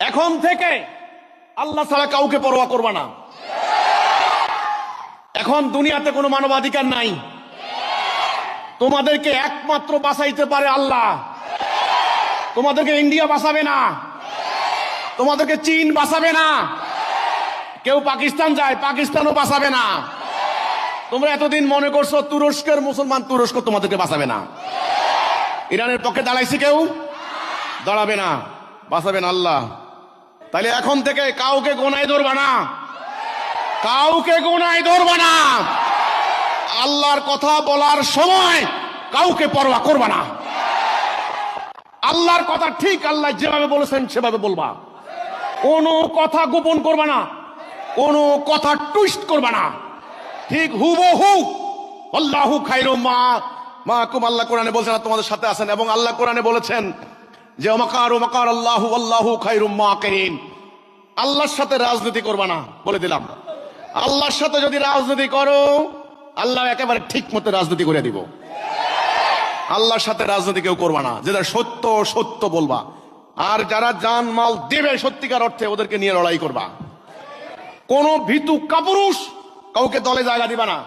এখন থেকে আল্লাহ ছাড়া কাউকে পরোয়া করবা না। এখন দুনিয়াতে কোনো মানবাধিকার নাই। তোমাদেরকে একমাত্র বাঁচাইতে পারে আল্লাহ। তোমাদেরকে ইন্ডিয়া বাঁচাবে না, তোমাদেরকে চীন বাঁচাবে না, কেউ পাকিস্তান যায় পাকিস্তানও বাঁচাবে না। তোমরা এতদিন মনে করছো তুরস্কের মুসলমান তুরস্ক তোমাদেরকে বাঁচাবে না। ইরানের পক্ষে দাঁড়াইছে কেউ? দাঁড়াবে না, বাঁচাবেন আল্লাহ। তাইলে এখন থেকে কাউকে গোনায় ধরবা না, কাউকে গোনায় ধরবা না। আল্লাহর কথা বলার সময় কাউকে পরোয়া করবা না। আল্লাহর কথা ঠিক আল্লাহ যেভাবে বলেছেন সেভাবে বলবা। কোনো কথা গোপন করবা না, কোনো কথা টুইস্ট করবা না। ঠিক হুবহু আল্লাহু খায়রুম মাকুম, আল্লাহ কোরআনে বলছেন তোমাদের সাথে আছেন। এবং আল্লাহ কোরআনে বলেছেন যে ওমাকার আল্লাহু আল্লাহু খায়রুম মাকিরিন। আল্লাহর সাথে রাজনীতি করবা না, বলে দিলাম। আল্লাহর সাথে যদি রাজনীতি করো আল্লাহ একেবারে ঠিক মতো রাজনীতি করে দিব। আল্লাহর সাথে রাজনীতি কেউ করবা না, যেটা সত্য সত্য বলবা। আর যারা জান মাল দেবে সত্যিকার অর্থে ওদেরকে নিয়ে লড়াই করবা। কোন ভীতু কাপুরুষ কাউকে দলে জায়গা দিবা না।